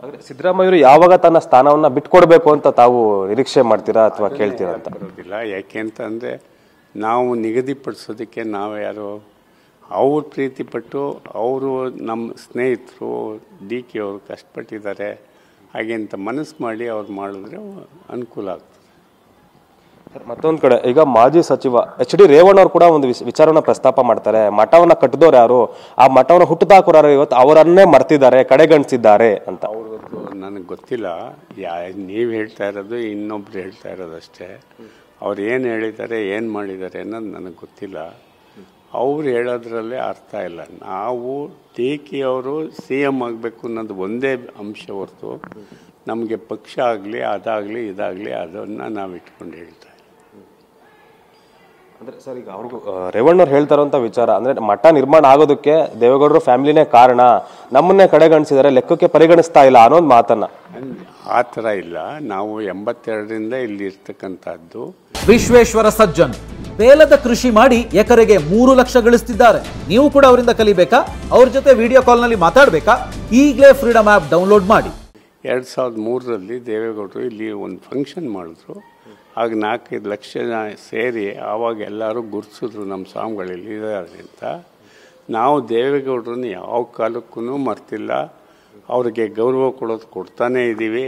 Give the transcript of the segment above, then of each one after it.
ಆದರೆ ಸಿದ್ದರಾಮಯ್ಯರು ಯಾವಾಗ ತನ್ನ ಸ್ಥಾನವನ್ನ ಬಿಟ್ಕೊಡ್ಬೇಕು ಅಂತ ತಾವು ನಿರೀಕ್ಷೆ ಮಾಡ್ತೀರಾ ಅಥವಾ ಕೇಳ್ತೀರಾ ಅಂತ? ಬರೋದಿಲ್ಲ. ಯಾಕೆ ಅಂತಂದರೆ ನಾವು ನಿಗದಿಪಡಿಸೋದಕ್ಕೆ ನಾವು ಯಾರು ಅವ್ರು ಪ್ರೀತಿಪಟ್ಟು ಅವರು ನಮ್ಮ ಸ್ನೇಹಿತರು ಡಿ ಕೆ ಅವರು ಕಷ್ಟಪಟ್ಟಿದ್ದಾರೆ ಹಾಗೆ ಅಂತ ಮನಸ್ಸು ಮಾಡಿ ಅವ್ರು ಮಾಡಿದ್ರೆ ಅನುಕೂಲ ಆಗ್ತದೆ. ಮತ್ತೊಂದು ಕಡೆ ಈಗ ಮಾಜಿ ಸಚಿವ ಎಚ್ ಡಿ ರೇವಣ್ಣ ಅವರು ಕೂಡ ಒಂದು ವಿಚಾರವನ್ನ ಪ್ರಸ್ತಾಪ ಮಾಡ್ತಾರೆ. ಮಠವನ್ನ ಕಟ್ಟಿದವ್ರು ಯಾರು, ಆ ಮಠವನ್ನ ಹುಟ್ಟುದಾಕೋರು ಯಾರು, ಇವತ್ತು ಅವರನ್ನೇ ಮರ್ತಿದ್ದಾರೆ, ಕಡೆಗಣಿಸಿದ್ದಾರೆ ಅಂತ. ಅವ್ರದ್ದು ನನಗೆ ಗೊತ್ತಿಲ್ಲ. ನೀವು ಹೇಳ್ತಾ ಇರೋದು ಇನ್ನೊಬ್ರು ಹೇಳ್ತಾ ಇರೋದಷ್ಟೇ. ಅವ್ರು ಏನು ಹೇಳಿದ್ದಾರೆ ಏನು ಮಾಡಿದ್ದಾರೆ ಅನ್ನೋದು ನನಗೆ ಗೊತ್ತಿಲ್ಲ. ಅವ್ರು ಹೇಳೋದ್ರಲ್ಲೇ ಅರ್ಥ ಇಲ್ಲ. ನಾವು ಡಿ ಕೆ ಅವರು ಸಿ ಎಮ್ ಆಗಬೇಕು ಅನ್ನೋದು ಒಂದೇ ಅಂಶ ಹೊರತು ನಮಗೆ ಪಕ್ಷ ಆಗಲಿ ಅದಾಗಲಿ ಇದಾಗಲಿ ಅದನ್ನು ನಾವು ಇಟ್ಕೊಂಡು ಹೇಳ್ತಾ. ಅಂದ್ರೆ ಸರ್ ಈಗ ಅವ್ರಿಗೂ ರೇವಣ್ಣವ್ರು ಹೇಳ್ತಾ ಇರುವಂತ ವಿಚಾರ ಅಂದ್ರೆ ಮಠ ನಿರ್ಮಾಣ ಆಗೋದಕ್ಕೆ ದೇವೇಗೌಡರು ಫ್ಯಾಮಿಲಿನೇ ಕಾರಣ, ನಮ್ಮನ್ನೇ ಕಡೆಗಣಿಸಿದರೆ ಲೆಕ್ಕಕ್ಕೆ ಪರಿಗಣಿಸ್ತಾ ಇಲ್ಲ ಅನ್ನೋದು ಮಾತನ್ನ. ಆ ಥರ ಇಲ್ಲ. ನಾವು 82ರಿಂದ ಇಲ್ಲಿ ಇರ್ತಕ್ಕಂಥದ್ದು. ವಿಶ್ವೇಶ್ವರ ಸಜ್ಜನ್ ಬೇಲದ ಕೃಷಿ ಮಾಡಿ ಎಕರೆಗೆ 3 ಲಕ್ಷ ಗಳಿಸ್ತಿದ್ದಾರೆ. ನೀವು ಕೂಡ ಅವರಿಂದ ಕಲಿಬೇಕಾ? ಅವ್ರ ಜೊತೆ ವಿಡಿಯೋ ಕಾಲ್ನಲ್ಲಿ ಮಾತಾಡಬೇಕಾ? ಈಗಲೇ ಫ್ರೀಡಮ್ ಆ್ಯಪ್ ಡೌನ್ಲೋಡ್ ಮಾಡಿ. 2003ರಲ್ಲಿ ದೇವೇಗೌಡರು ಇಲ್ಲಿ ಒಂದು ಫಂಕ್ಷನ್ ಮಾಡಿದ್ರು. ಆಗ 4-5 ಲಕ್ಷ ಜನ ಸೇರಿ ಆವಾಗ ಎಲ್ಲರೂ ಗುರುತಿಸಿದ್ರು ನಮ್ಮ ಸ್ವಾಮಿಗಳಲ್ಲಿ ಇದ್ದಾರೆ ಅಂತ. ನಾವು ದೇವೇಗೌಡರನ್ನ ಯಾವ ಕಾಲಕ್ಕೂ ಮರ್ತಿಲ್ಲ. ಅವ್ರಿಗೆ ಗೌರವ ಕೊಡೋದು ಕೊಡ್ತಾನೇ ಇದ್ದೀವಿ.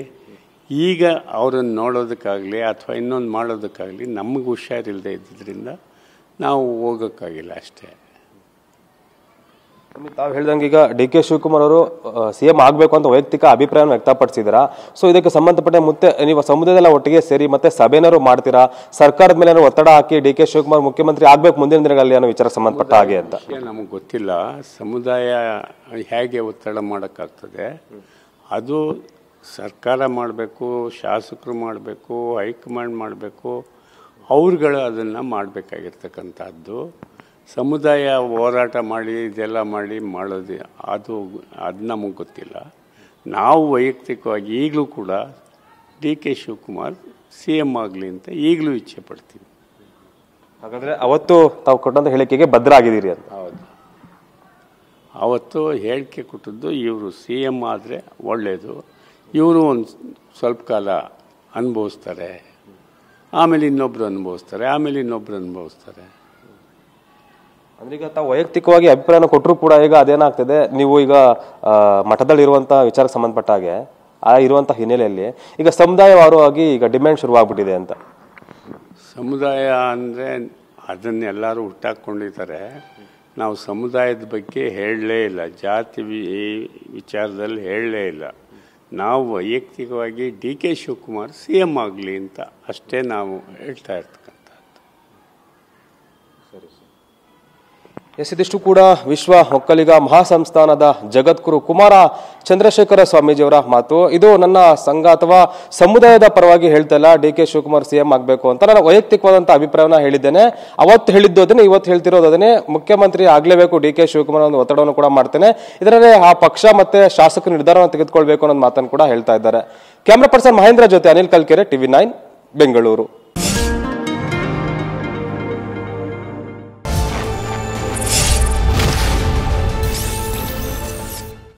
ಈಗ ಅವರನ್ನು ನೋಡೋದಕ್ಕಾಗಲಿ ಅಥವಾ ಇನ್ನೊಂದು ಮಾಡೋದಕ್ಕಾಗಲಿ ನಮಗೆ ಹುಷಾರಿಲ್ಲದೆ ಇದ್ದಿದ್ದರಿಂದ ನಾವು ಹೋಗೋಕ್ಕಾಗಿಲ್ಲ ಅಷ್ಟೇ. ತಾವು ಹೇಳ್ದಂಗೆ ಈಗ ಡಿ ಕೆ ಶಿವಕುಮಾರ್ ಅವರು ಸಿ ಎಂ ಆಗಬೇಕು ಅಂತ ವೈಯಕ್ತಿಕ ಅಭಿಪ್ರಾಯವನ್ನು ವ್ಯಕ್ತಪಡಿಸಿದ್ದೀರಾ. ಸೊ ಇದಕ್ಕೆ ಸಂಬಂಧಪಟ್ಟ ಮತ್ತೆ ನೀವು ಸಮುದಾಯದೆಲ್ಲ ಒಟ್ಟಿಗೆ ಸೇರಿ ಮತ್ತೆ ಸಭೆನಾರು ಮಾಡ್ತೀರಾ? ಸರ್ಕಾರದ ಮೇಲೆ ಒತ್ತಡ ಹಾಕಿ ಡಿ ಕೆ ಶಿವಕುಮಾರ್ ಮುಖ್ಯಮಂತ್ರಿ ಆಗ್ಬೇಕು ಮುಂದಿನ ದಿನಗಳಲ್ಲಿ ಅನ್ನೋ ವಿಚಾರ ಸಂಬಂಧಪಟ್ಟ ಹಾಗೆ ಅಂತ ನಮಗೆ ಗೊತ್ತಿಲ್ಲ. ಸಮುದಾಯ ಹೇಗೆ ಒತ್ತಡ ಮಾಡೋಕ್ಕಾಗ್ತದೆ? ಅದು ಸರ್ಕಾರ ಮಾಡಬೇಕು, ಶಾಸಕರು ಮಾಡಬೇಕು, ಹೈಕಮಾಂಡ್ ಮಾಡಬೇಕು, ಅವ್ರುಗಳು ಅದನ್ನು ಮಾಡಬೇಕಾಗಿರ್ತಕ್ಕಂಥದ್ದು. ಸಮುದಾಯ ಹೋರಾಟ ಮಾಡಿ ಇದೆಲ್ಲ ಮಾಡೋದು ಅದು ನಮಗೆ ಗೊತ್ತಿಲ್ಲ. ನಾವು ವೈಯಕ್ತಿಕವಾಗಿ ಈಗಲೂ ಕೂಡ D K Shivakumar C M ಆಗಲಿ ಅಂತ ಈಗಲೂ ಇಚ್ಛೆ ಪಡ್ತೀವಿ. ಹಾಗಾದರೆ ಅವತ್ತು ತಾವು ಕೊಟ್ಟಂಥ ಹೇಳಿಕೆಗೆ ಭದ್ರ ಆಗಿದ್ದೀರಿ ಅಂತ? ಹೌದು, ಅವತ್ತು ಹೇಳಿಕೆ ಕೊಟ್ಟದ್ದು ಇವರು ಸಿ ಎಮ್ ಆದರೆ ಒಳ್ಳೆಯದು, ಇವರು ಒಂದು ಸ್ವಲ್ಪ ಕಾಲ ಅನುಭವಿಸ್ತಾರೆ, ಆಮೇಲೆ ಇನ್ನೊಬ್ಬರು ಅನುಭವಿಸ್ತಾರೆ, ಆಮೇಲೆ ಇನ್ನೊಬ್ಬರು ಅನುಭವಿಸ್ತಾರೆ. ಅಂದ್ರೆ ಈಗ ತಾವು ವೈಯಕ್ತಿಕವಾಗಿ ಅಭಿಪ್ರಾಯನ ಕೊಟ್ಟರು ಕೂಡ ಈಗ ಅದೇನಾಗ್ತದೆ, ನೀವು ಈಗ ಮಠದಲ್ಲಿರುವಂಥ ವಿಚಾರಕ್ಕೆ ಸಂಬಂಧಪಟ್ಟ ಹಾಗೆ ಆ ಇರುವಂಥ ಹಿನ್ನೆಲೆಯಲ್ಲಿ ಈಗ ಸಮುದಾಯವಾರವಾಗಿ ಈಗ ಡಿಮ್ಯಾಂಡ್ ಶುರುವಾಗ್ಬಿಟ್ಟಿದೆ ಅಂತ. ಸಮುದಾಯ ಅಂದರೆ ಅದನ್ನೆಲ್ಲರೂ ಹುಟ್ಟಾಕೊಂಡಿದ್ದಾರೆ. ನಾವು ಸಮುದಾಯದ ಬಗ್ಗೆ ಹೇಳಲೇ ಇಲ್ಲ, ಜಾತಿ ವಿಚಾರದಲ್ಲಿ ಹೇಳಲೇ ಇಲ್ಲ. ನಾವು ವೈಯಕ್ತಿಕವಾಗಿ D K Shivakumar C M ಆಗಲಿ ಅಂತ ಅಷ್ಟೇ ನಾವು ಹೇಳ್ತಾ ಇರ್ತಕ್ಕಂಥದ್ದು. ಇದಿಷ್ಟು ಕೂಡ ವಿಶ್ವ ಒಕ್ಕಲಿಗ ಮಹಾಸಂಸ್ಥಾನದ ಜಗದ್ಗುರು ಕುಮಾರ ಚಂದ್ರಶೇಖರ ಸ್ವಾಮೀಜಿಯವರ ಮಾತು. ಇದು ನನ್ನ ಸಂಘ ಅಥವಾ ಸಮುದಾಯದ ಪರವಾಗಿ ಹೇಳ್ತಾ ಇಲ್ಲ, D K Shivakumar C M ಆಗಬೇಕು ಅಂತ ನಾನು ವೈಯಕ್ತಿಕವಾದಂಥ ಅಭಿಪ್ರಾಯವನ್ನ ಹೇಳಿದ್ದೇನೆ. ಅವತ್ತು ಹೇಳಿದ್ದು ಅದನ್ನೇ, ಇವತ್ತು ಹೇಳ್ತಿರೋದು ಅದನ್ನೇ. ಮುಖ್ಯಮಂತ್ರಿ ಆಗಲೇಬೇಕು ಡಿ ಕೆ ಶಿವಕುಮಾರ್ ಒಂದು ಒತ್ತಡವನ್ನು ಕೂಡ ಮಾಡ್ತೇನೆ, ಇದರಲ್ಲಿ ಆ ಪಕ್ಷ ಮತ್ತೆ ಶಾಸಕರು ನಿರ್ಧಾರವನ್ನು ತೆಗೆದುಕೊಳ್ಬೇಕು ಅನ್ನೋ ಮಾತನ್ನು ಕೂಡ ಹೇಳ್ತಾ ಇದ್ದಾರೆ. ಕ್ಯಾಮ್ರಾ ಪರ್ಸನ್ ಮಹೇಂದ್ರ ಜೊತೆ ಅನಿಲ್ ಕಲ್ಕೆರೆ, TV9 ಬೆಂಗಳೂರು.